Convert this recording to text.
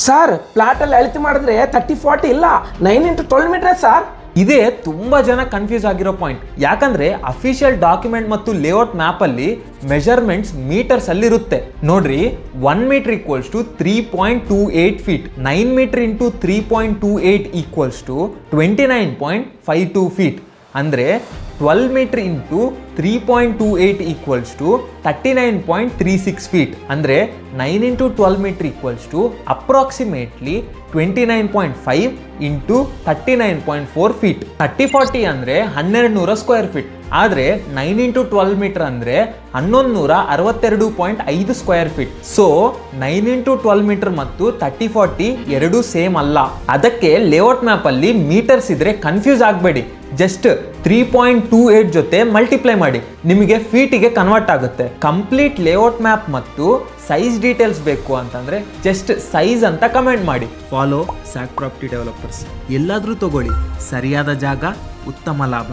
Sir ಪ್ಲಾಟಲ್ಲಿ ಅಳತೆ ಮಾಡಿದ್ರೆ 30-40 ಇಲ್ಲ 9x12 ಮೀಟರ್ ಸರ್. ಇದೇ ತುಂಬಾ ಜನ ಕನ್ಫ್ಯೂಸ್ ಆಗಿರೋ ಪಾಯಿಂಟ್. ಯಾಕಂದ್ರೆ ಅಫಿಷಿಯಲ್ ಡಾಕ್ಯುಮೆಂಟ್ ಮತ್ತು ಲೇಔಟ್ ಮ್ಯಾಪ್ ಅಲ್ಲಿ ಮೆಜರ್ಮೆಂಟ್ಸ್ ಮೀಟರ್ಸ್ ಅಲ್ಲಿ ಇರುತ್ತೆ. ನೋಡ್ರಿ, 1 metre equals to 3.28 feet, 9 metre into 3.28 equals to 29.52 feet. ಅಂದ್ರೆ 12 metre into 3.28 equals to 39.36 feet. ಅಂದರೆ 9 into 12 metre equals to approximately 29.5 into 39.4 feet. 30-40 ಅಂದರೆ 1200 ಸ್ಕ್ವೇರ್ ಫೀಟ್. ಆದರೆ 9 ಇಂಟು 12 ಮೀಟರ್ ಅಂದರೆ 1162.5 square feet. So 9 into 12 metre ಮತ್ತು 30-40 ಎರಡೂ ಸೇಮ್ ಅಲ್ಲ. ಅದಕ್ಕೆ layout map ಅಲ್ಲಿ ಮೀಟರ್ಸ್ ಇದ್ರೆ ಕನ್ಫ್ಯೂಸ್ ಆಗಬೇಡಿ. ಜಸ್ಟ್ 3.28 ಜೊತೆ ಮಲ್ಟಿಪ್ಲೈ ಮಾಡಿ, ನಿಮಗೆ ಫೀಟಿಗೆ ಕನ್ವರ್ಟ್ ಆಗುತ್ತೆ. ಕಂಪ್ಲೀಟ್ ಲೇಔಟ್ ಮ್ಯಾಪ್ ಮತ್ತು ಸೈಜ್ ಡೀಟೇಲ್ಸ್ ಬೇಕು ಅಂತಂದ್ರೆ ಜಸ್ಟ್ ಸೈಜ್ ಅಂತ ಕಮೆಂಟ್ ಮಾಡಿ. Follow Sac property developers. ಎಲ್ಲಾದ್ರೂ ತಗೊಳ್ಳಿ, ಸರಿಯಾದ ಜಾಗ, ಉತ್ತಮ ಲಾಭ.